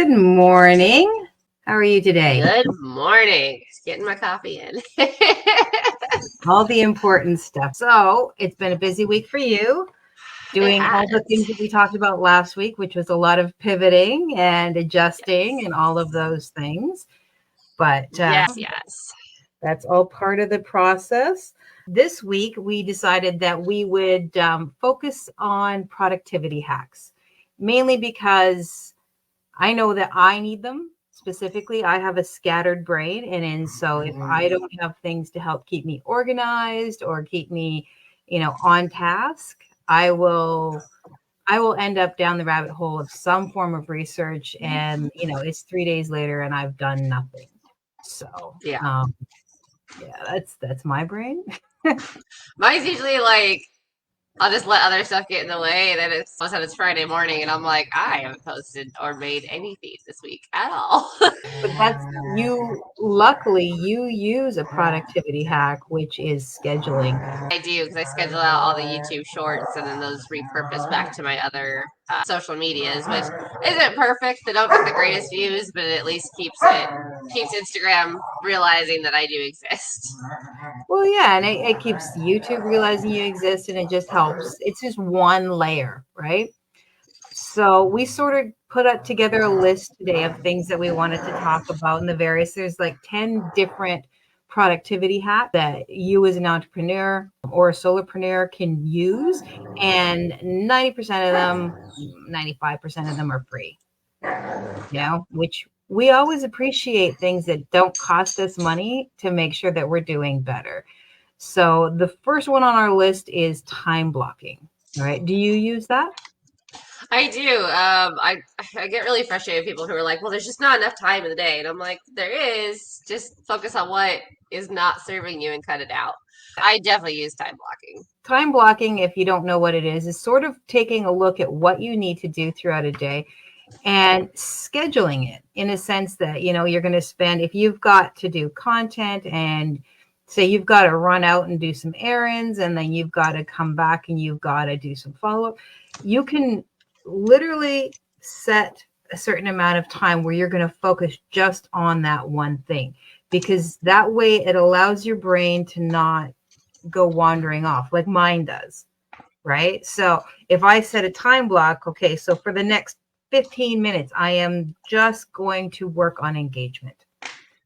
Good morning. How are you today? Good morning. Just getting my coffee in. All the important stuff. So it's been a busy week for you, doing all the things that we talked about last week, which was a lot of pivoting and adjusting and all of those things. But yes. That's all part of the process. This week, we decided that we would focus on productivity hacks, mainly because I know that I need them. Specifically, I have a scattered brain. And so if I don't have things to help keep me organized or keep me, on task, I will end up down the rabbit hole of some form of research. And, it's 3 days later and I've done nothing. So, that's my brain. Mine's usually like, I'll just let other stuff get in the way, and then all of a sudden it's Friday morning, and I'm like, I haven't posted or made any feeds this week at all. But that's you. Luckily, you use a productivity hack, which is scheduling. I do, because I schedule out all the YouTube shorts, and then those repurpose back to my other social medias, which isn't perfect. They don't get the greatest views, but it at least keeps Instagram realizing that I do exist. Well, yeah, and it keeps YouTube realizing you exist, and it just helps. It's just one layer, right? So we sort of put together a list today of things that we wanted to talk about, and there's like 10 different productivity hacks that you as an entrepreneur or a solopreneur can use, and 90% of them, 95% of them are free. Which we always appreciate things that don't cost us money to make sure that we're doing better. So the first one on our list is time blocking. All right. Do you use that? I do. I get really frustrated with people who are like, well, there's just not enough time in the day. And I'm like, there is. Just focus on what is not serving you and cut it out. I definitely use time blocking. Time blocking, if you don't know what it is sort of taking a look at what you need to do throughout a day and scheduling it in a sense that, you're going to spend, if you've got to do content and say you've got to run out and do some errands and then you've got to come back and you've got to do some follow-up, you can literally set a certain amount of time where you're going to focus just on that one thing, because that way it allows your brain to not go wandering off like mine does, right? So if I set a time block, okay, so for the next 15 minutes, I am just going to work on engagement.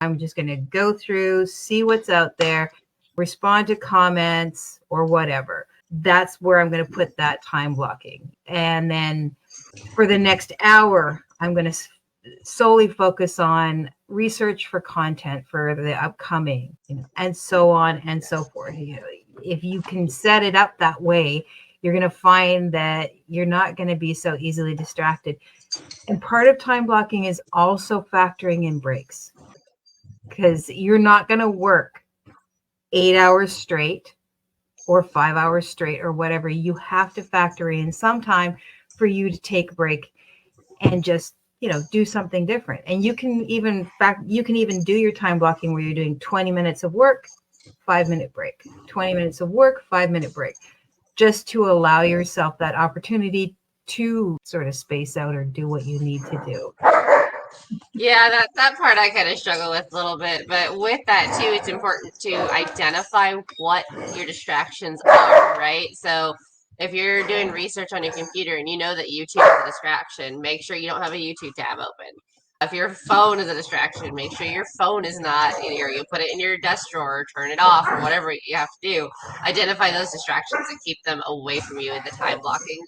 I'm just going to go through, see what's out there, respond to comments or whatever. That's where I'm going to put that time blocking. And then for the next hour, I'm going to solely focus on research for content for the upcoming, and so on and so forth. If you can set it up that way, you're going to find that you're not going to be so easily distracted. And part of time blocking is also factoring in breaks, because you're not going to work 8 hours straight or 5 hours straight or whatever. You have to factor in some time for you to take a break and just, do something different. And you can even do your time blocking where you're doing 20 minutes of work, 5-minute break, 20 minutes of work, 5-minute break, just to allow yourself that opportunity to sort of space out or do what you need to do. Yeah, that part I kind of struggle with a little bit, but with that too, it's important to identify what your distractions are, right? So if you're doing research on your computer and you know that YouTube is a distraction, make sure you don't have a YouTube tab open. If your phone is a distraction, make sure your phone is not, you put it in your desk drawer, or turn it off, or whatever you have to do. Identify those distractions and keep them away from you in the time blocking.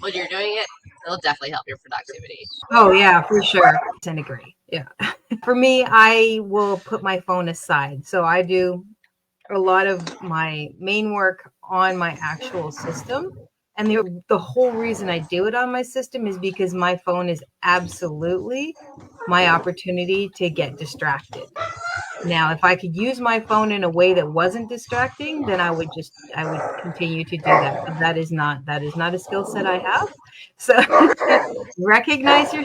When you're doing it, it'll definitely help your productivity. Oh, yeah, for sure. I agree. Yeah. For me, I will put my phone aside. So I do a lot of my main work on my actual system. And the whole reason I do it on my system is because my phone is absolutely my opportunity to get distracted. Now, if I could use my phone in a way that wasn't distracting, then I would continue to do that. But that is not a skill set I have. So recognize your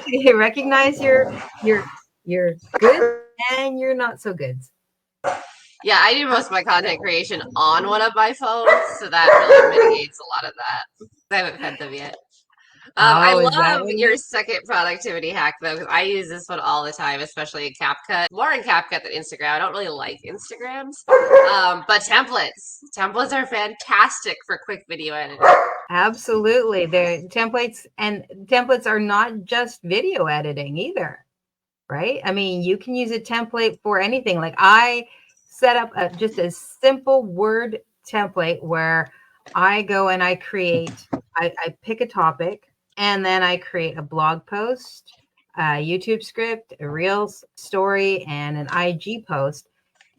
good and your not so goods. Yeah, I do most of my content creation on one of my phones, so that really mitigates a lot of that. I haven't fed them yet. I Oh, is that love what it your is? second productivity hack though, because I use this one all the time, especially in CapCut. More in CapCut than Instagram. I don't really like Instagrams. But templates. Templates are fantastic for quick video editing. Absolutely. They're templates, and templates are not just video editing either, right? I mean, you can use a template for anything. Like I set up just a simple Word template where I go and I pick a topic, and then I create a blog post, a YouTube script, a Reels story, and an IG post.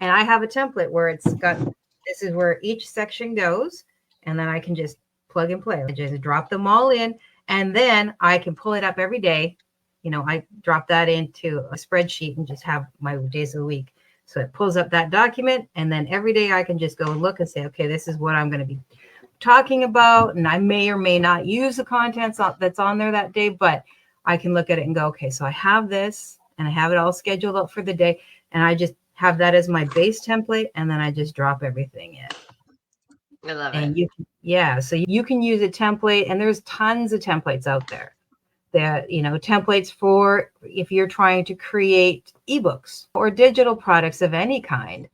And I have a template where it's got, this is where each section goes. And then I can just plug and play. I just drop them all in, and then I can pull it up every day. You know, I drop that into a spreadsheet and just have my days of the week. So it pulls up that document, and then every day I can just go and look and say, okay, this is what I'm going to be talking about. And I may or may not use the contents that's on there that day, but I can look at it and go, okay, so I have this and I have it all scheduled up for the day. And I just have that as my base template. And then I just drop everything in. I love it. And so you can use a template, and there's tons of templates out there that, you know, templates for if you're trying to create ebooks or digital products of any kind.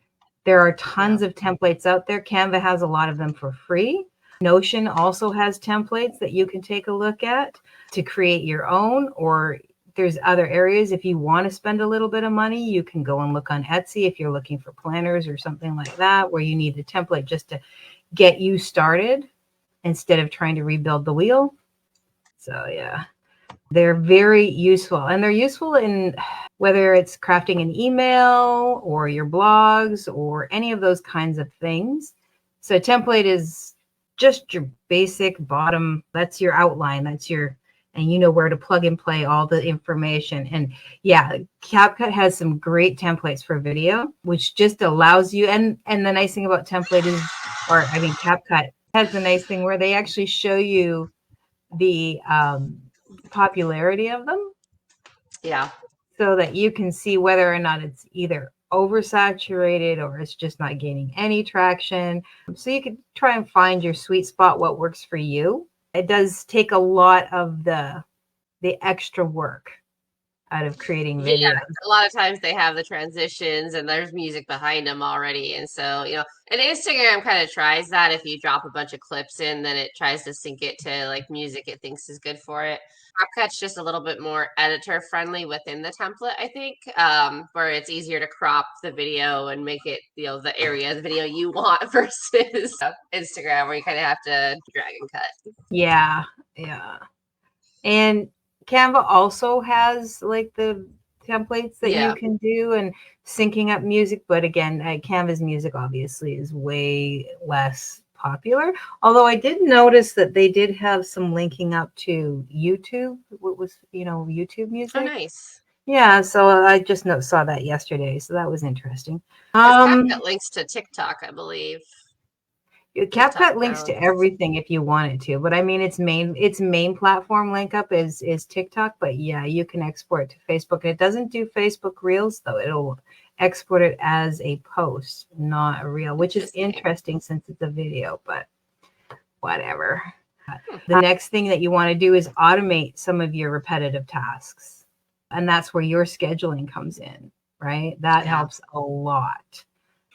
There are tons of templates out there. Canva has a lot of them for free. Notion also has templates that you can take a look at to create your own, or there's other areas. If you want to spend a little bit of money, you can go and look on Etsy if you're looking for planners or something like that, where you need a template just to get you started instead of trying to rebuild the wheel. So yeah, they're very useful, and they're useful in whether it's crafting an email or your blogs or any of those kinds of things. So template is just your basic bottom. That's your outline. And you know where to plug and play all the information. And yeah, CapCut has some great templates for video, which just allows you, and the nice thing about template is, CapCut has the nice thing where they actually show you the popularity of them. Yeah. So that you can see whether or not it's either oversaturated or it's just not gaining any traction. So you can try and find your sweet spot, what works for you. It does take a lot of the extra work out of creating videos. Yeah, a lot of times they have the transitions and there's music behind them already. And so, you know, and Instagram kind of tries that. If you drop a bunch of clips in, then it tries to sync it to like music it thinks is good for it. CapCut's just a little bit more editor friendly within the template, I think, where it's easier to crop the video and make it, you know, the area of the video you want versus Instagram where you kind of have to drag and cut. Yeah. And Canva also has like the templates that you can do and syncing up music. But again, Canva's music obviously is way less popular. Although I did notice that they did have some linking up to YouTube. What was, YouTube music? Oh, nice. Yeah, so I just saw that yesterday. So that was interesting. CapCut links to TikTok, I believe. CapCut links to everything if you want it to, but I mean its main platform link up is TikTok. But yeah, you can export it to Facebook, and it doesn't do Facebook Reels though. It'll export it as a post, not a reel, which is interesting since it's a video. But whatever. The next thing that you want to do is automate some of your repetitive tasks, and that's where your scheduling comes in, right? That helps a lot.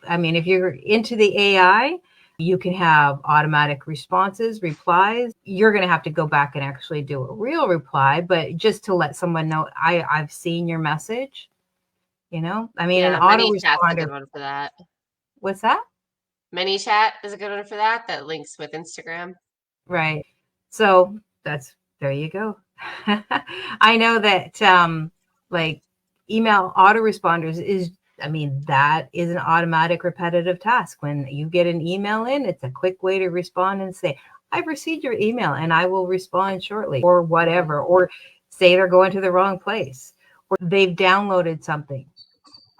I mean, if you're into the AI, you can have automatic responses, replies. You're going to have to go back and actually do a real reply, but just to let someone know, I've seen your message. I mean, an auto responder. A good one for that. What's that? ManyChat is a good one for that. That links with Instagram. Right. So there you go. I know that like email autoresponders that is an automatic repetitive task. When you get an email in, it's a quick way to respond and say, I've received your email and I will respond shortly, or whatever, or say they're going to the wrong place, or they've downloaded something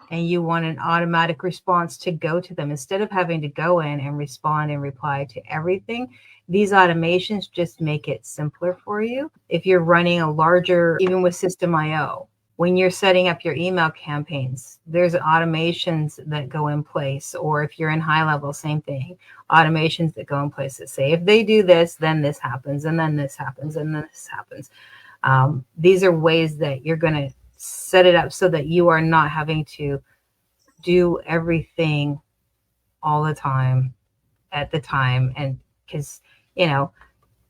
and you want an automatic response to go to them instead of having to go in and respond and reply to everything. These automations just make it simpler for you. If you're running a larger, even with System.io, when you're setting up your email campaigns, there's automations that go in place. Or if you're in high level, same thing, automations that go in place that say, if they do this, then this happens, and then this happens, and then this happens. These are ways that you're going to set it up so that you are not having to do everything all the time at the time. And because,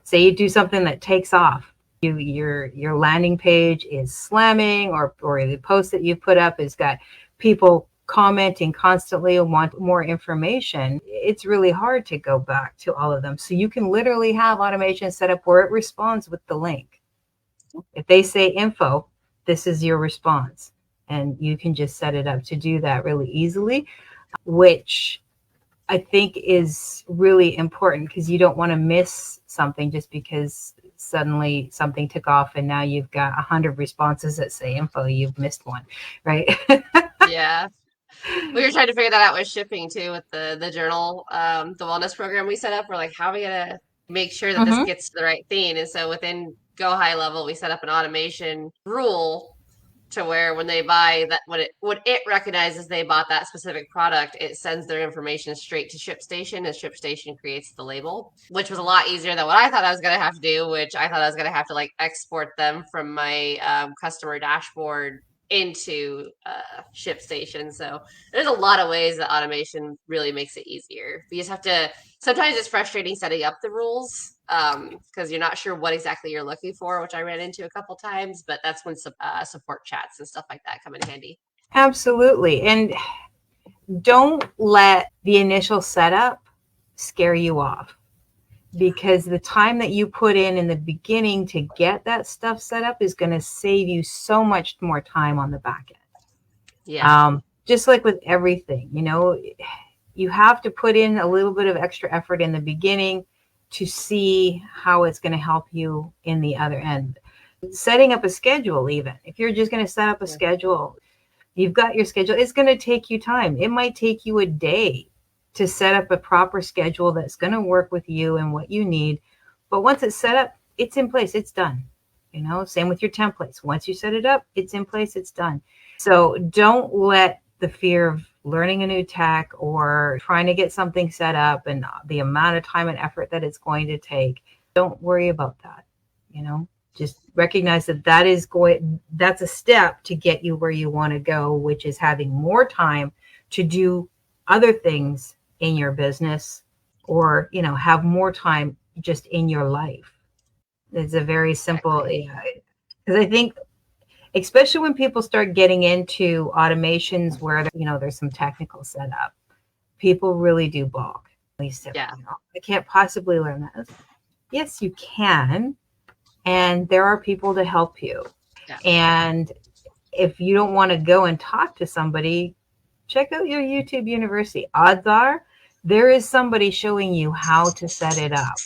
say you do something that takes off, your landing page is slamming, or the post that you put up has got people commenting constantly and want more information, it's really hard to go back to all of them. So you can literally have automation set up where it responds with the link. If they say info, this is your response. And you can just set it up to do that really easily, which I think is really important, because you don't want to miss something just because suddenly something took off and now you've got 100 responses that say info, you've missed one, right? Yeah. We were trying to figure that out with shipping too, with the journal, the wellness program we set up. We're like, how are we going to make sure that this gets to the right thing? And so within Go High Level, we set up an automation rule to where when they buy that, when it recognizes they bought that specific product, it sends their information straight to ShipStation, and ShipStation creates the label, which was a lot easier than what I thought I was going to have to do, which I thought I was going to have to like export them from my customer dashboard into ShipStation. So there's a lot of ways that automation really makes it easier. You just have to, sometimes it's frustrating setting up the rules because you're not sure what exactly you're looking for, which I ran into a couple times, but that's when support chats and stuff like that come in handy. Absolutely. And don't let the initial setup scare you off, because the time that you put in the beginning to get that stuff set up is going to save you so much more time on the back end. Yeah. Just like with everything, you have to put in a little bit of extra effort in the beginning to see how it's going to help you in the other end. Setting up a schedule, even if you're just going to set up a schedule, you've got your schedule, it's going to take you time. It might take you a day to set up a proper schedule that's going to work with you and what you need. But once it's set up, it's in place, it's done. Same with your templates. Once you set it up, it's in place, it's done. So don't let the fear of learning a new tech or trying to get something set up and the amount of time and effort that it's going to take, don't worry about that. Just recognize that that's a step to get you where you want to go, which is having more time to do other things in your business, or have more time just in your life. It's a very simple, because I think especially when people start getting into automations where there's some technical setup, people really do balk. They say, I can't possibly learn that. Yes, you can, and there are people to help you. And if you don't want to go and talk to somebody, check out your YouTube University. Odds are there is somebody showing you how to set it up,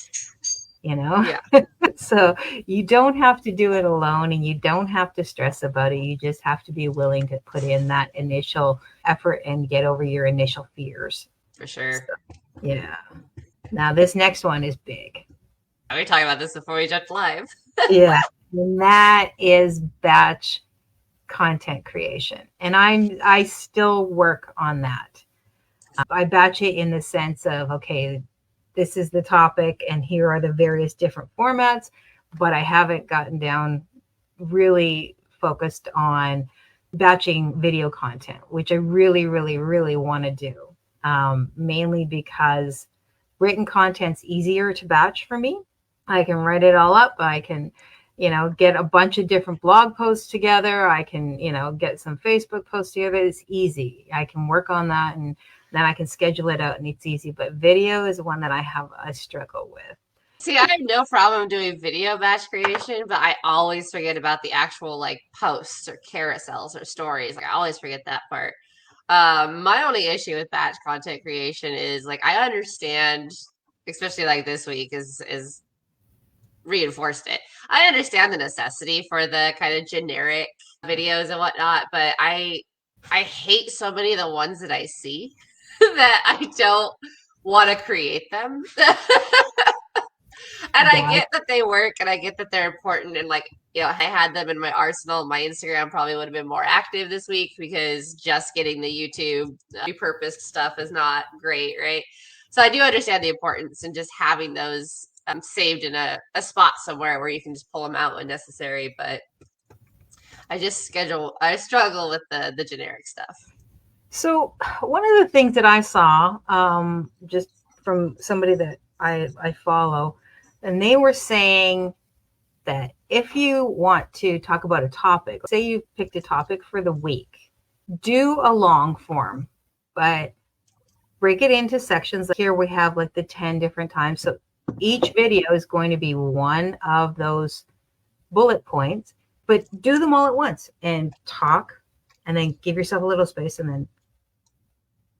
So you don't have to do it alone, and you don't have to stress about it. You just have to be willing to put in that initial effort and get over your initial fears. For sure. So, yeah. Now this next one is big. We were talking about this before we jumped live. Yeah. And that is batch content creation. And I still work on that. I batch it in the sense of, okay, this is the topic and here are the various different formats, but I haven't gotten down really focused on batching video content, which I really, really, really want to do. Mainly because written content's easier to batch for me. I can write it all up. I can, get a bunch of different blog posts together. I can, get some Facebook posts together. It's easy. I can work on that, and then I can schedule it out, and it's easy. But video is one that I struggle with. See, I have no problem doing video batch creation, but I always forget about the actual posts or carousels or stories. I always forget that part. My only issue with batch content creation is I understand, especially this week is reinforced it. I understand the necessity for the kind of generic videos and whatnot, but I hate so many of the ones that I see that I don't want to create them. And And I why. get that they work and I get that they're important. And like, I had them in my arsenal. My Instagram probably would have been more active this week because just getting the YouTube repurposed stuff is not great, right? So I do understand the importance and just having those saved in a spot somewhere where you can just pull them out when necessary. But I struggle with the generic stuff. So one of the things that I saw, just from somebody that I follow, and they were saying that if you want to talk about a topic, say you picked a topic for the week, do a long form, but break it into sections. Like here we have like the 10 different times. So each video is going to be one of those bullet points, but do them all at once and talk, and then give yourself a little space, and then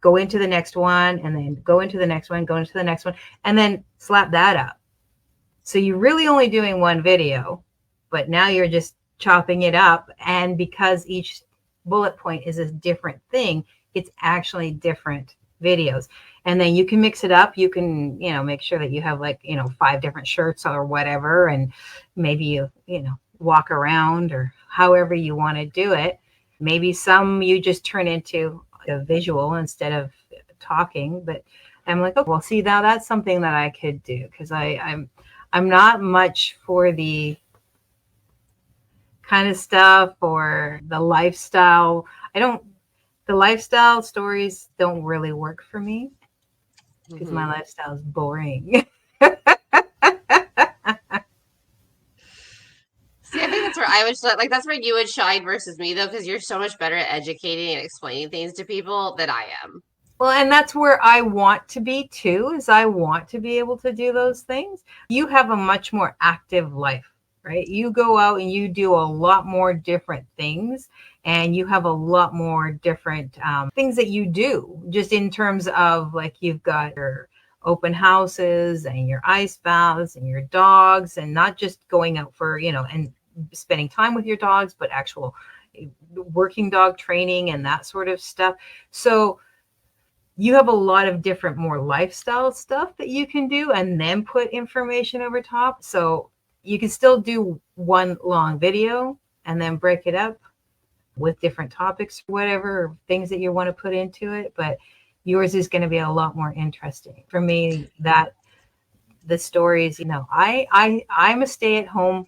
go into the next one, and then go into the next one, go into the next one, and then slap that up. So you're really only doing one video, but now you're just chopping it up. And because each bullet point is a different thing, it's actually different videos. And then you can mix it up. You can, make sure that you have like, 5 different shirts or whatever. And maybe you walk around or however you want to do it. Maybe some you just turn into a visual instead of talking. But I'm like, oh, well, see, now that's something that I could do, because I'm not much for the kind of stuff or the lifestyle. The lifestyle stories don't really work for me because my lifestyle is boring. See, I think that's where I would that's where you would shine versus me though, because you're so much better at educating and explaining things to people than I am. Well, and that's where I want to be too, is I want to be able to do those things. You have a much more active life, right? You go out and you do a lot more different things, and you have a lot more different things that you do, just in terms of like you've got your open houses and your ice baths and your dogs, and not just going out for, and spending time with your dogs, but actual working dog training and that sort of stuff. So you have a lot of different, more lifestyle stuff that you can do and then put information over top. So you can still do one long video and then break it up with different topics, whatever things that you want to put into it. But yours is going to be a lot more interesting. For me, that the stories, I'm a stay-at-home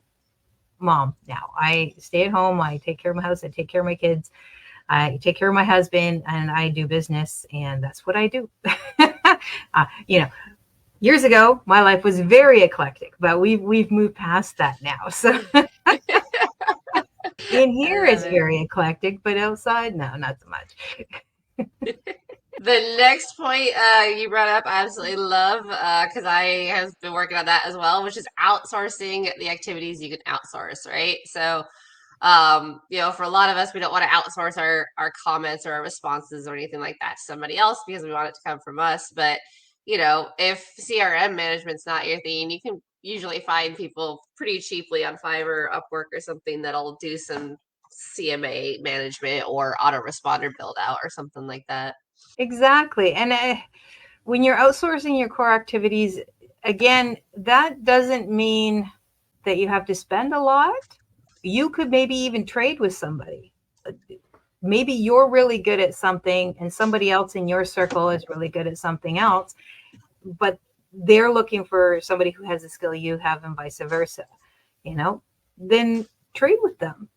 mom now. I stay at home. I take care of my house. I take care of my kids. I take care of my husband, and I do business, and that's what I do. Years ago, my life was very eclectic, but we've moved past that now. So in here it's very eclectic, but outside, no, not so much. The next point you brought up, I absolutely love because I have been working on that as well, which is outsourcing the activities you can outsource, right? So for a lot of us, we don't want to outsource our comments or our responses or anything like that to somebody else because we want it to come from us. But, if CRM management's not your thing, you can usually find people pretty cheaply on Fiverr, Upwork, or something that'll do some CMA management or autoresponder build out or something like that. Exactly. And when you're outsourcing your core activities, again, that doesn't mean that you have to spend a lot. You could maybe even trade with somebody. Maybe you're really good at something and somebody else in your circle is really good at something else, but they're looking for somebody who has a skill you have and vice versa. Then trade with them.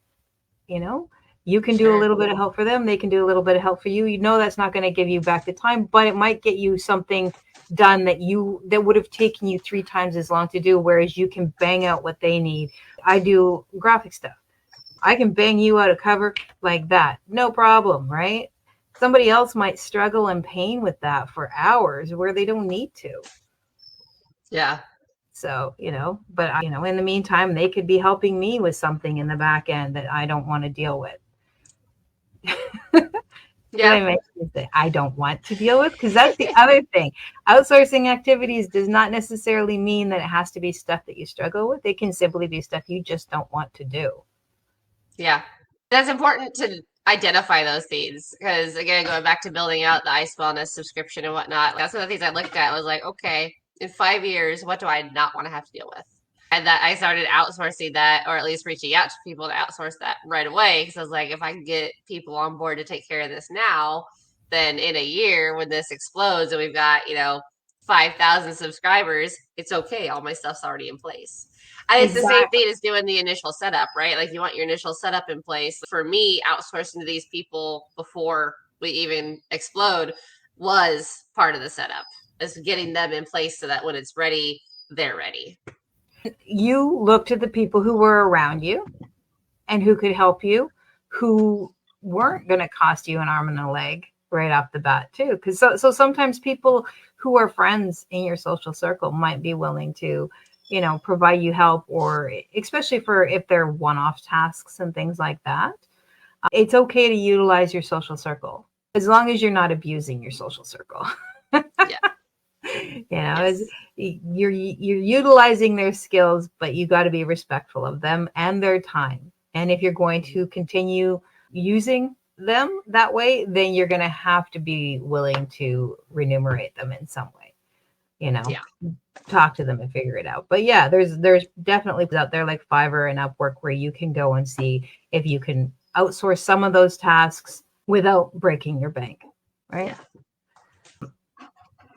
You can do a little bit of help for them. They can do a little bit of help for you. That's not going to give you back the time, but it might get you something done that would have taken you 3 times as long to do, whereas you can bang out what they need. I do graphic stuff. I can bang you out a cover like that. No problem, right? Somebody else might struggle in pain with that for hours where they don't need to. Yeah. So, but, in the meantime, they could be helping me with something in the back end that I don't want to deal with. Yeah. I don't want to deal with, because that's the other thing. Outsourcing activities does not necessarily mean that it has to be stuff that you struggle with. It can simply be stuff you just don't want to do. Yeah. That's important to identify those things because, again, going back to building out the Ice Wellness subscription and whatnot, that's one of the things I looked at. I was like, okay, in 5 years, what do I not want to have to deal with? And that I started outsourcing that, or at least reaching out to people to outsource that right away. Because I was like, if I can get people on board to take care of this now, then in a year when this explodes and we've got, 5,000 subscribers, it's okay. All my stuff's already in place. And it's the same Exactly. thing as doing the initial setup, right? Like you want your initial setup in place. For me, outsourcing to these people before we even explode was part of the setup, is getting them in place so that when it's ready, they're ready. You looked at the people who were around you and who could help you, who weren't going to cost you an arm and a leg right off the bat too. Because so sometimes people who are friends in your social circle might be willing to, provide you help, or especially for if they're one-off tasks and things like that. It's okay to utilize your social circle as long as you're not abusing your social circle. Yeah. Yes. You're utilizing their skills, but you got to be respectful of them and their time. And if you're going to continue using them that way, then you're going to have to be willing to remunerate them in some way. Yeah. Talk to them and figure it out. But yeah, there's definitely out there like Fiverr and Upwork where you can go and see if you can outsource some of those tasks without breaking your bank, right? Yeah.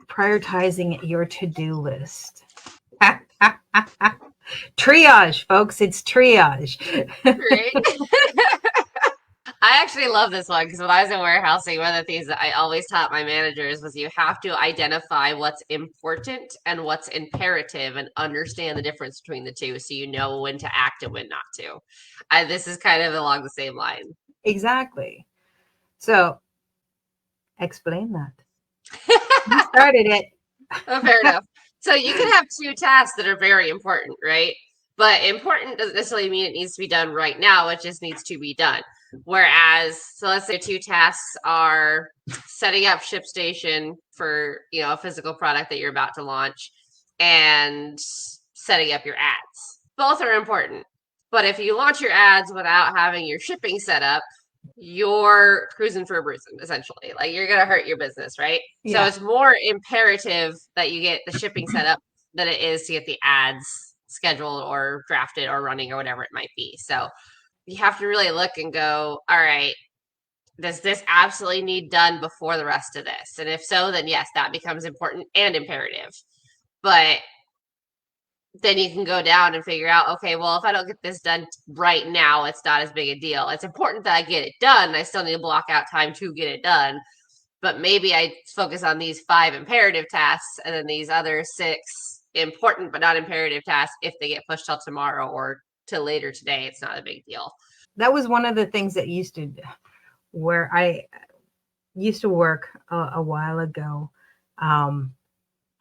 Prioritizing your to-do list. Triage, folks. It's triage. Right. I actually love this one because when I was in warehousing, one of the things that I always taught my managers was you have to identify what's important and what's imperative and understand the difference between the two so you know when to act and when not to. This is kind of along the same line. Exactly. So explain that. You started it. Oh, fair enough. So you can have two tasks that are very important, right? But important doesn't necessarily mean it needs to be done right now. It just needs to be done. Whereas, so let's say two tasks are setting up ShipStation for, a physical product that you're about to launch and setting up your ads. Both are important. But if you launch your ads without having your shipping set up, you're cruising for a bruising, essentially. Like you're gonna hurt your business, right? Yeah. So it's more imperative that you get the shipping set up than it is to get the ads scheduled or drafted or running or whatever it might be. So you have to really look and go, all right, does this absolutely need done before the rest of this? And if so, then yes, that becomes important and imperative. But then you can go down and figure out, okay, well, if I don't get this done right now, it's not as big a deal. It's important that I get it done. I still need to block out time to get it done. But maybe I focus on these 5 imperative tasks and then these other 6 important but not imperative tasks. If they get pushed till tomorrow or till later today, it's not a big deal. That was one of the things that where I used to work a while ago.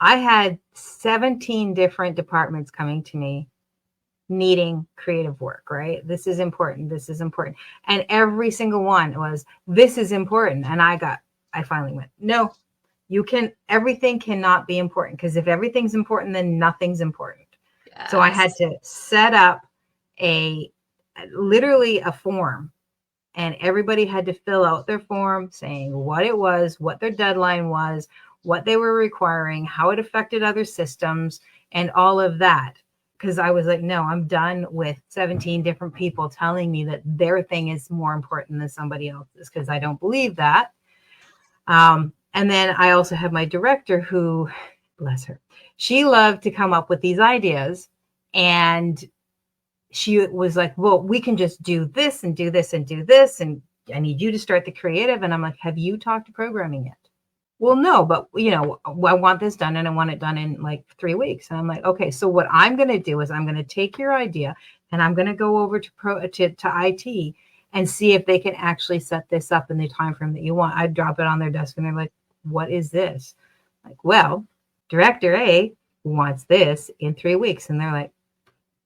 I had 17 different departments coming to me needing creative work, right? This is important. This is important. And every single one was, this is important. And I finally went, no, everything cannot be important, because if everything's important, then nothing's important. Yes. So I had to set up literally a form, and everybody had to fill out their form saying what it was, what their deadline was, what they were requiring, how it affected other systems, and all of that. Because I was like, no, I'm done with 17 different people telling me that their thing is more important than somebody else's, because I don't believe that. And then I also had my director who, bless her, she loved to come up with these ideas. And she was like, well, we can just do this and do this and do this. And I need you to start the creative. And I'm like, have you talked to programming yet? Well, no, but I want this done, and I want it done in like 3 weeks. And I'm like, okay, so what I'm going to do is I'm going to take your idea and I'm going to go over to IT and see if they can actually set this up in the time frame that you want. I drop it on their desk and they're like, what is this? Like, well, Director A wants this in 3 weeks. And they're like,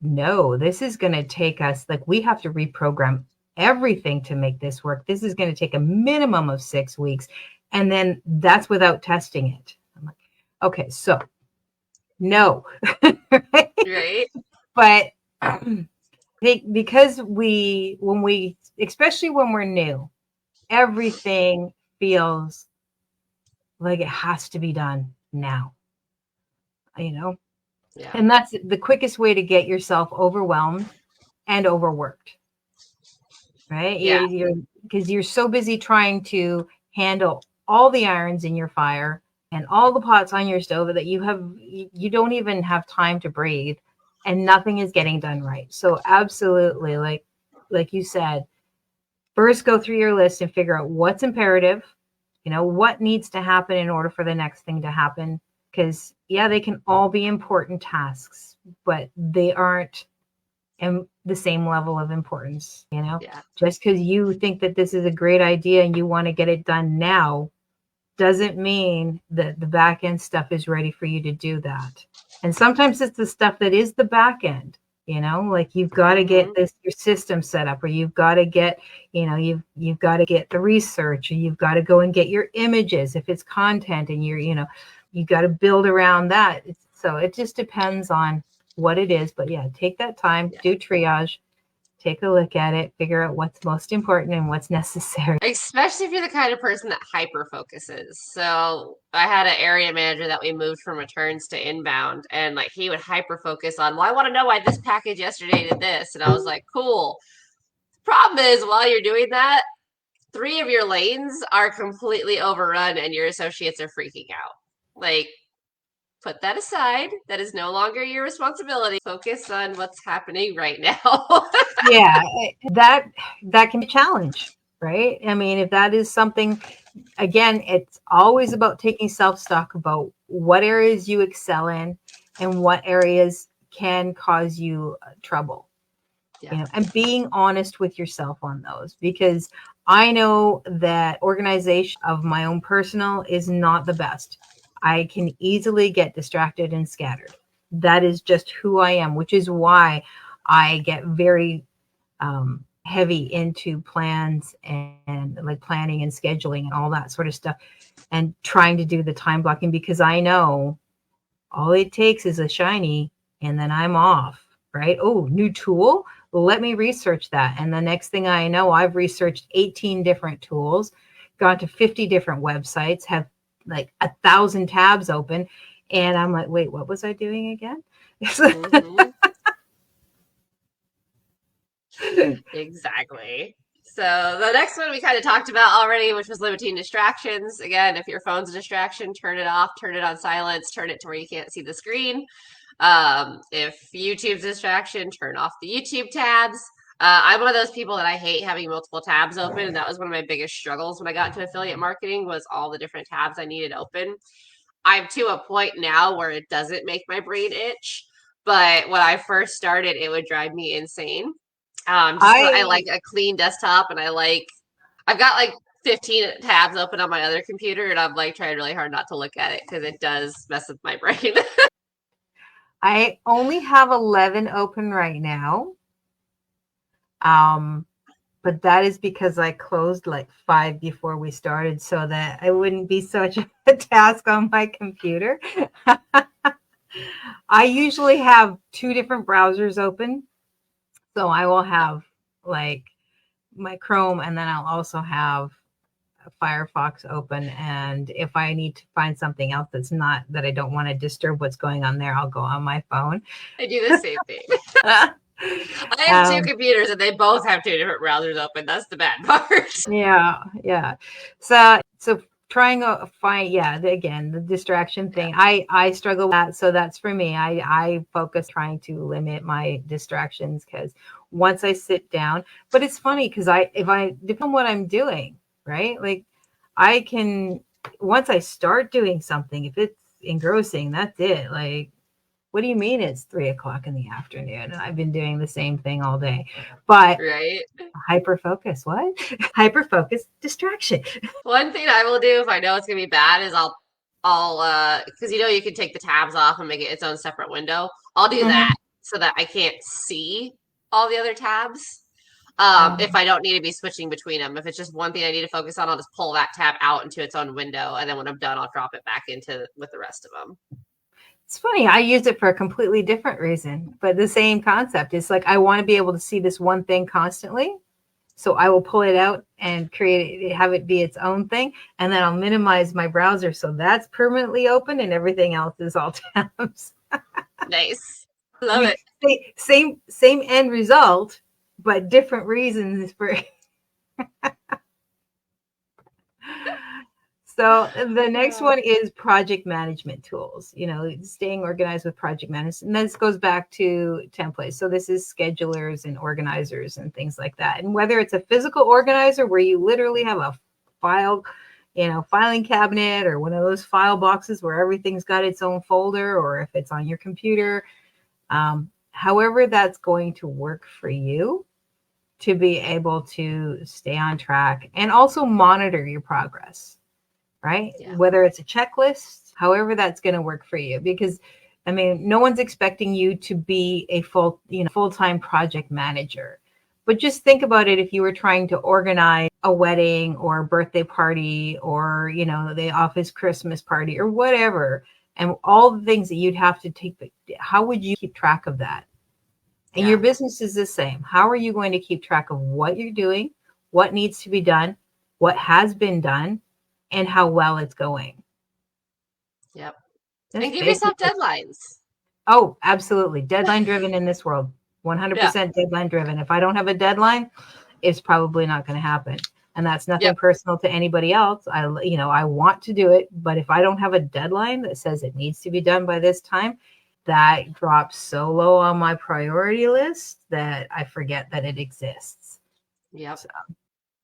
no, this is going to take us, like, we have to reprogram everything to make this work. This is going to take a minimum of 6 weeks. And then that's without testing it. I'm like, okay, so no. Right. But because especially when we're new, everything feels like it has to be done now. you know, Yeah. and that's the quickest way to get yourself overwhelmed and overworked, right? Yeah. Because you're so busy trying to handle all the irons in your fire and all the pots on your stove that you don't even have time to breathe, and nothing is getting done right. So absolutely, like you said, first go through your list and figure out what's imperative, what needs to happen in order for the next thing to happen. Because yeah, they can all be important tasks, but they aren't in the same level of importance. Yeah. Just because you think that this is a great idea and you want to get it done now doesn't mean that the back end stuff is ready for you to do that. And sometimes it's the stuff that is the back end, like you've got to get your system set up, or you've got to get, you've got to get the research, or you've got to go and get your images if it's content, and you've got to build around that. So it just depends on what it is. But yeah, take that time, do triage, take a look at it, figure out what's most important and what's necessary. Especially if you're the kind of person that hyper focuses. So I had an area manager that we moved from returns to inbound, and like he would hyper focus on, well, I want to know why this package yesterday did this. And I was like, cool. Problem is, while you're doing that, 3 of your lanes are completely overrun and your associates are freaking out. Like, put that aside. That is no longer your responsibility. Focus on what's happening right now. Yeah, that can be a challenge, right? I mean, if that is something, again, it's always about taking self-stock about what areas you excel in and what areas can cause you trouble. And being honest with yourself on those, because I know that organization of my own personal is not the best. I can easily get distracted and scattered. That is just who I am, which is why I get very heavy into plans and like planning and scheduling and all that sort of stuff, and trying to do the time blocking, because I know all it takes is a shiny and then I'm off, right? Oh, new tool. Let me research that. And the next thing I know, I've researched 18 different tools, gone to 50 different websites, have like 1,000 tabs open. And I'm like, wait, what was I doing again? Exactly. So the next one we kind of talked about already, which was limiting distractions. Again, if your phone's a distraction, turn it off, turn it on silence, turn it to where you can't see the screen. If YouTube's a distraction, turn off the YouTube tabs. I'm one of those people that I hate having multiple tabs open, and that was one of my biggest struggles when I got into affiliate marketing, was all the different tabs I needed open. I'm to a point now where it doesn't make my brain itch, but when I first started, it would drive me insane. I like a clean desktop, and I've got like 15 tabs open on my other computer, and I'm like trying really hard not to look at it because it does mess with my brain. I only have 11 open right now. But that is because I closed like 5 before we started, so that I wouldn't be such a task on my computer. I usually have 2 different browsers open. So I will have like my Chrome, and then I'll also have Firefox open. And if I need to find something else that I don't want to disturb what's going on there, I'll go on my phone. I do the same thing. I have 2 computers, and they both have 2 different browsers open. That's the bad part. Yeah. So trying to find, again, the distraction thing. I struggle with that. So that's for me. I focus trying to limit my distractions, because once I sit down, but it's funny because if I depend on what I'm doing, right? Like I can, once I start doing something, if it's engrossing, that's it. Like, what do you mean it's 3:00 in the afternoon and I've been doing the same thing all day? But right. Hyper focus, what? Hyper focus distraction. One thing I will do if I know it's gonna be bad is I'll because you can take the tabs off and make it its own separate window. I'll do that so that I can't see all the other tabs. If I don't need to be switching between them. If it's just one thing I need to focus on, I'll just pull that tab out into its own window, and then when I'm done, I'll drop it back into with the rest of them. It's funny. I use it for a completely different reason, but the same concept. It's like I want to be able to see this one thing constantly. So I will pull it out and create it, have it be its own thing. And then I'll minimize my browser. So that's permanently open and everything else is all tabs. Nice. I Love mean, it. same end result, but different reasons for. So the next one is project management tools, staying organized with project management. And this goes back to templates. So this is schedulers and organizers and things like that. And whether it's a physical organizer where you literally have a file, filing cabinet, or one of those file boxes where everything's got its own folder, or if it's on your computer, however that's going to work for you to be able to stay on track and also monitor your progress. Right? Yeah. Whether it's a checklist, however that's going to work for you, because I mean, no one's expecting you to be a full-time project manager. But just think about it if you were trying to organize a wedding or a birthday party or, the office Christmas party or whatever, and all the things that you'd have to take, how would you keep track of that? And your business is the same. How are you going to keep track of what you're doing, what needs to be done, what has been done, and how well it's going? Yep. That's and give yourself deadlines. Oh, absolutely. Deadline driven in this world. 100% deadline driven. If I don't have a deadline, it's probably not going to happen. And that's nothing personal to anybody else. I want to do it, but if I don't have a deadline that says it needs to be done by this time, that drops so low on my priority list that I forget that it exists. Yep. So,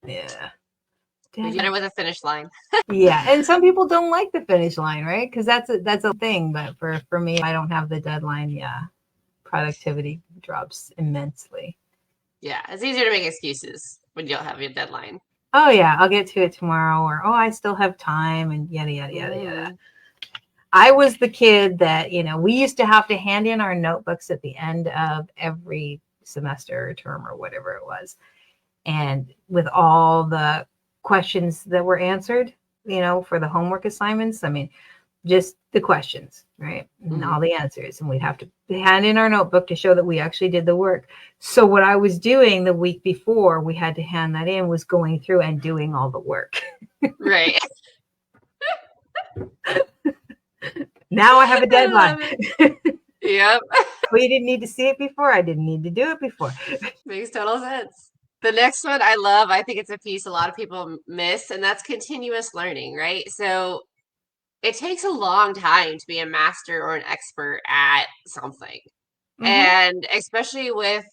yeah. We get it with a finish line. Yeah, and some people don't like the finish line, right? Because that's a thing. But for me, I don't have the deadline. Yeah, productivity drops immensely. Yeah, it's easier to make excuses when you don't have your deadline. Oh yeah, I'll get to it tomorrow, or I still have time, and yada yada yada yada. I was the kid that we used to have to hand in our notebooks at the end of every semester or term or whatever it was, and with all the questions that were answered, for the homework assignments. I mean, just the questions, right? And all the answers. And we'd have to hand in our notebook to show that we actually did the work. So what I was doing the week before we had to hand that in was going through and doing all the work. Right. Now I have a deadline. Yep. We didn't need to see it before. I didn't need to do it before. Makes total sense. The next one I love, I think it's a piece a lot of people miss, and that's continuous learning, right? So it takes a long time to be a master or an expert at something. And especially with,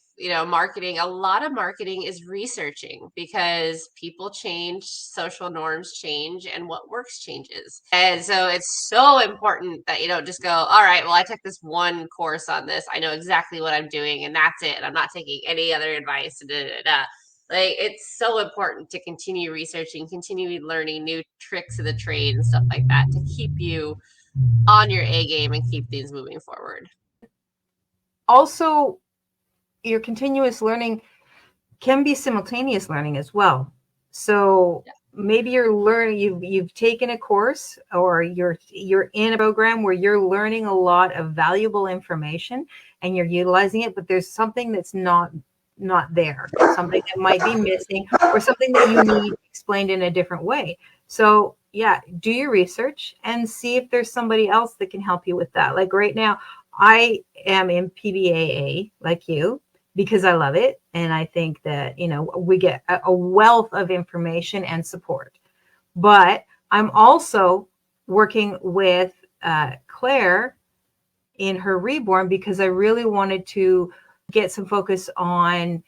marketing, a lot of marketing is researching because people change, social norms change, and what works changes. And so it's so important that you don't just go, all right, well, I took this one course on this. I know exactly what I'm doing, and that's it. And I'm not taking any other advice. Like, it's so important to continue researching, continue learning new tricks of the trade and stuff like that to keep you on your A game and keep things moving forward. Also, your continuous learning can be simultaneous learning as well. So maybe you're learning, you've taken a course, or you're in a program where you're learning a lot of valuable information and you're utilizing it, but there's something that's not there, something that might be missing, or something that you need explained in a different way. So do your research and see if there's somebody else that can help you with that. Like right now, I am in PBAA like you because I love it. And I think that, we get a wealth of information and support. But I'm also working with Claire in her reborn because I really wanted to get some focus on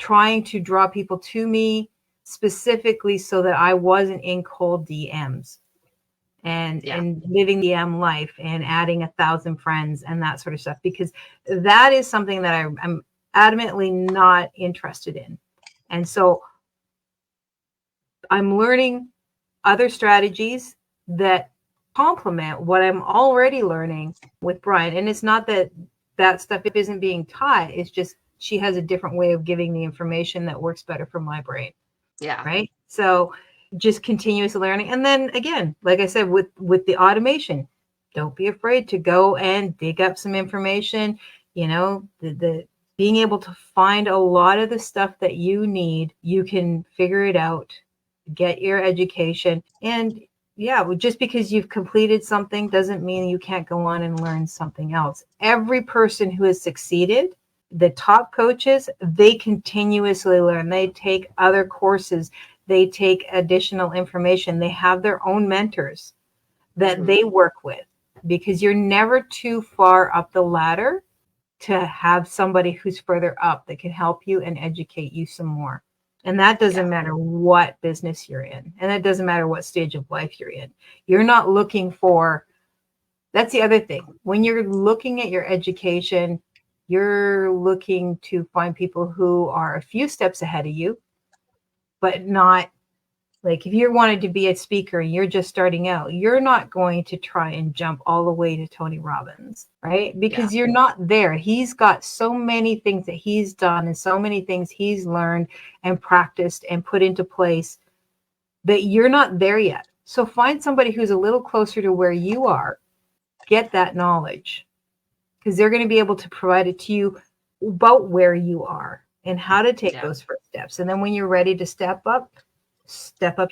trying to draw people to me specifically so that I wasn't in cold DMs. And living the DM life and adding 1,000 friends and that sort of stuff, because that is something that I'm adamantly not interested in. And so I'm learning other strategies that complement what I'm already learning with Brian. And it's not that stuff isn't being taught. It's just she has a different way of giving the information that works better for my brain. Yeah. Right. So just continuous learning. And then again, like I said, with the automation, don't be afraid to go and dig up some information. The being able to find a lot of the stuff that you need, you can figure it out, get your education. And yeah, just because you've completed something doesn't mean you can't go on and learn something else. Every person who has succeeded, the top coaches, they continuously learn. They take other courses, they take additional information, they have their own mentors that they work with, because you're never too far up the ladder to have somebody who's further up that can help you and educate you some more. And that doesn't matter what business you're in. And it doesn't matter what stage of life you're in. You're not looking for, that's the other thing. When you're looking at your education, you're looking to find people who are a few steps ahead of you, but not like, if you wanted to be a speaker and you're just starting out, you're not going to try and jump all the way to Tony Robbins, right? Because you're not there. He's got so many things that he's done and so many things he's learned and practiced and put into place that you're not there yet. So find somebody who's a little closer to where you are, get that knowledge, because they're going to be able to provide it to you about where you are and how to take those first steps. And then when you're ready to step up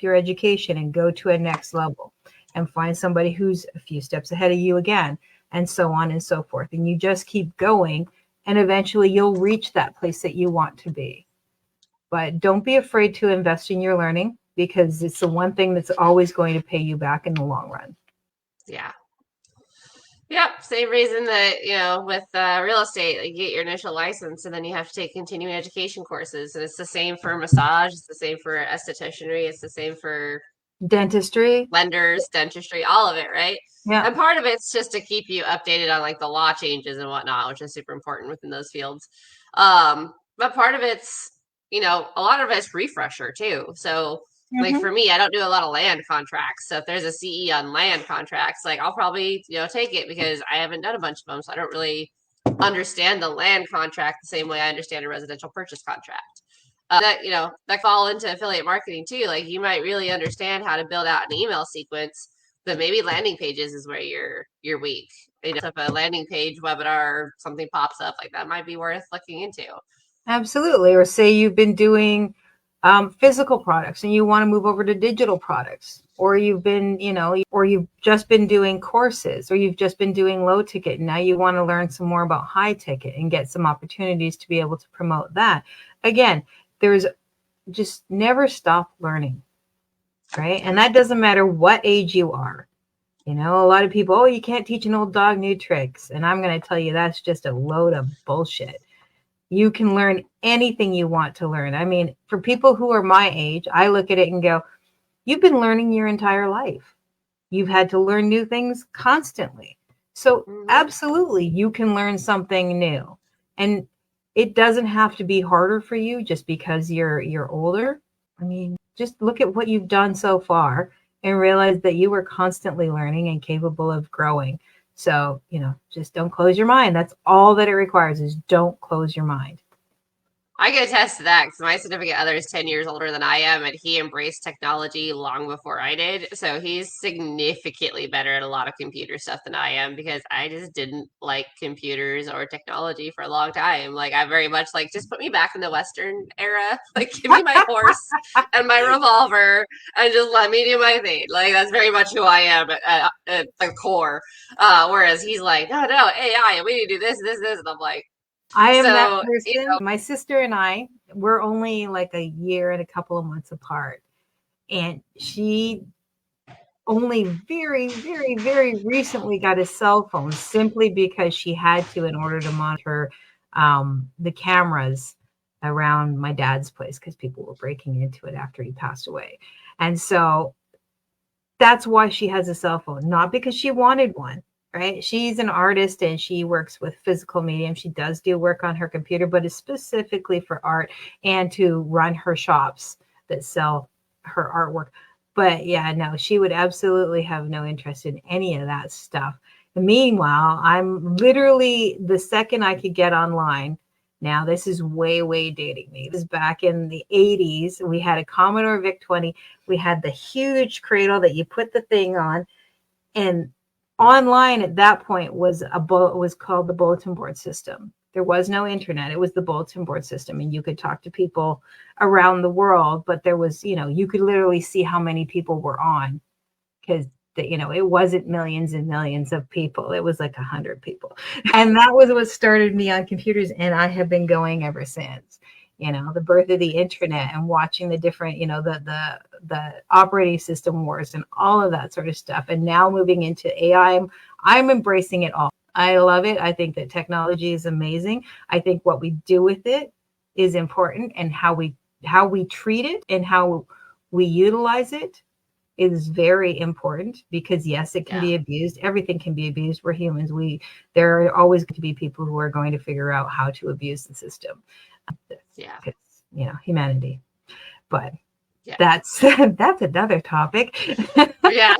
your education and go to a next level, and find somebody who's a few steps ahead of you again, and so on and so forth. And you just keep going, and eventually you'll reach that place that you want to be. But don't be afraid to invest in your learning, because it's the one thing that's always going to pay you back in the long run. Yeah. Yep, same reason that, with real estate, like, you get your initial license and then you have to take continuing education courses. And it's the same for massage, it's the same for estheticianry, it's the same for dentistry, lenders, dentistry, all of it, right? Yeah. And part of it's just to keep you updated on like the law changes and whatnot, which is super important within those fields. But part of it's, a lot of it's refresher too. So like for me, I don't do a lot of land contracts. So if there's a CE on land contracts, like I'll probably, take it, because I haven't done a bunch of them. So I don't really understand the land contract the same way I understand a residential purchase contract. That fall into affiliate marketing too. Like, you might really understand how to build out an email sequence, but maybe landing pages is where you're weak. If a landing page webinar or something pops up, like, that might be worth looking into. Absolutely. Or say you've been doing physical products and you want to move over to digital products, or you've been, or you've just been doing courses, or you've just been doing low ticket. Now you want to learn some more about high ticket and get some opportunities to be able to promote that. Again, there's just never stop learning, right? And that doesn't matter what age you are. A lot of people, you can't teach an old dog new tricks. And I'm going to tell you, that's just a load of bullshit. You can learn anything you want to learn. I mean, for people who are my age, I look at it and go, you've been learning your entire life. You've had to learn new things constantly. So absolutely, you can learn something new. And it doesn't have to be harder for you just because you're older. I mean, just look at what you've done so far and realize that you were constantly learning and capable of growing. So, just don't close your mind. That's all that it requires, is don't close your mind. I can attest to that, because my significant other is 10 years older than I am, and he embraced technology long before I did. So he's significantly better at a lot of computer stuff than I am, because I just didn't like computers or technology for a long time. Like, I very much like, just put me back in the Western era. Like, give me my horse and my revolver and just let me do my thing. Like, that's very much who I am at the core. Whereas he's like, no, AI, we need to do this. And I'm like, I am that person. My sister and I, we're only like a year and a couple of months apart. And she only very, very, very recently got a cell phone, simply because she had to, in order to monitor the cameras around my dad's place, because people were breaking into it after he passed away. And so that's why she has a cell phone, not because she wanted one. Right? She's an artist and she works with physical medium. She does do work on her computer, but it's specifically for art and to run her shops that sell her artwork. But yeah, no, she would absolutely have no interest in any of that stuff. And meanwhile, I'm literally, the second I could get online, now this is way, way dating me. This is back in the 80s. We had a Commodore VIC-20. We had the huge cradle that you put the thing on, and online at that point was called the bulletin board system. There was no internet. It was the bulletin board system, and you could talk to people around the world, but there was, you could literally see how many people were on, because it wasn't millions and millions of people. It was like 100 people. And that was what started me on computers. And I have been going ever since, the birth of the internet and watching the different, the operating system wars and all of that sort of stuff. And now moving into AI, I'm embracing it all. I love it. I think that technology is amazing. I think what we do with it is important, and how we treat it and how we utilize it is very important, because yes, it can be abused. Everything can be abused. We're humans. There are always going to be people who are going to figure out how to abuse the system. Humanity. But that's another topic. Yeah.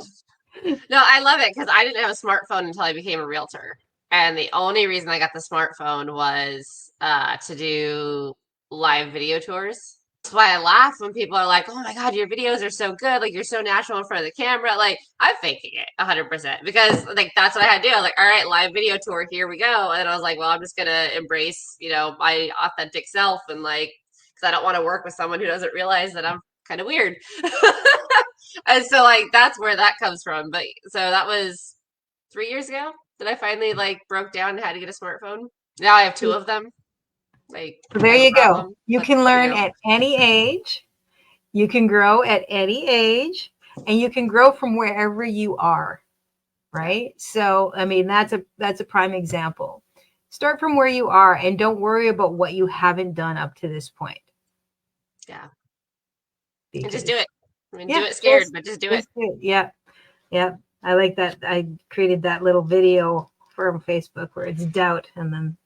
No, I love it, because I didn't have a smartphone until I became a realtor. And the only reason I got the smartphone was to do live video tours. That's why I laugh when people are like, "Oh my God, your videos are so good. Like, you're so natural in front of the camera." Like, I'm faking it 100%, because like that's what I had to do. I was like, "All right, live video tour, here we go." And I was like, "Well, I'm just gonna embrace, my authentic self, and like, because I don't want to work with someone who doesn't realize that I'm kind of weird." And so like that's where that comes from. But so that was 3 years ago that I finally like broke down and had to get a smartphone. Now I have 2 of them. Like, so there you go. You can learn at any age. You can grow at any age, and you can grow from wherever you are. Right. So, I mean, that's a prime example. Start from where you are, and don't worry about what you haven't done up to this point. Yeah. And just do it. I mean, do it scared, but just do it. Yeah. Yeah. I like that. I created that little video from Facebook where it's doubt, and then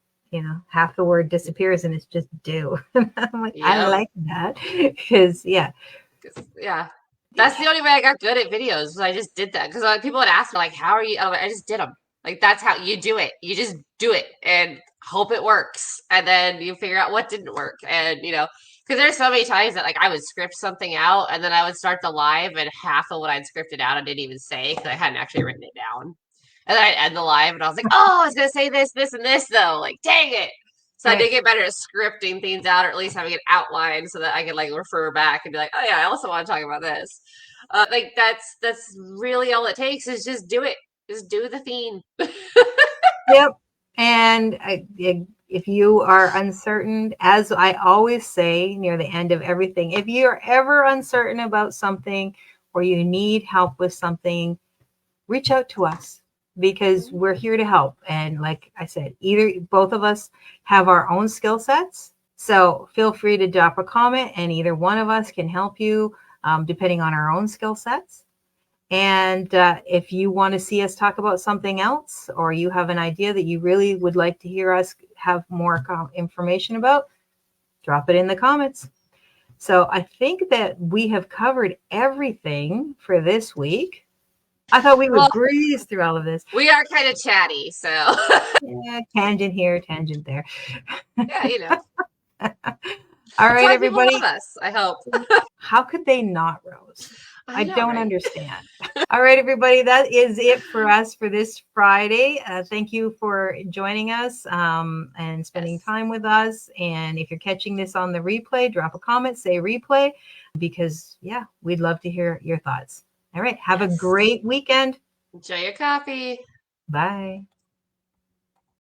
half the word disappears and it's just do. I'm like, I like that, because that's the only way I got good at videos, was I just did that. Because people would ask me like, "How are you?" I just did them. Like, that's how you do it. You just do it and hope it works, and then you figure out what didn't work. And because there's so many times that like I would script something out, and then I would start the live, and half of what I'd scripted out I didn't even say, because I hadn't actually written it down. And then I'd end the live, and I was like, "Oh, I was gonna say this, this, and this though." Like, dang it. So I did get better at scripting things out, or at least having an outline, so that I could like refer back and be like, "Oh yeah, I also want to talk about this." Like that's really all it takes, is just do it. Just do the theme. Yep. And if you are uncertain, as I always say near the end of everything, if you're ever uncertain about something, or you need help with something, reach out to us, because we're here to help. And like I said, both of us have our own skill sets. So feel free to drop a comment, and either one of us can help you, depending on our own skill sets. And if you want to see us talk about something else, or you have an idea that you really would like to hear us have more information about, drop it in the comments. So I think that we have covered everything for this week. I thought we would breeze through all of this. We are kind of chatty, so yeah, tangent here, tangent there. Yeah, All right, everybody. Love us, I hope. How could they not, Rose? I don't understand. All right, everybody, that is it for us for this Friday. Thank you for joining us and spending time with us. And if you're catching this on the replay, drop a comment, say replay, because we'd love to hear your thoughts. All right, have a great weekend. Enjoy your coffee. Bye.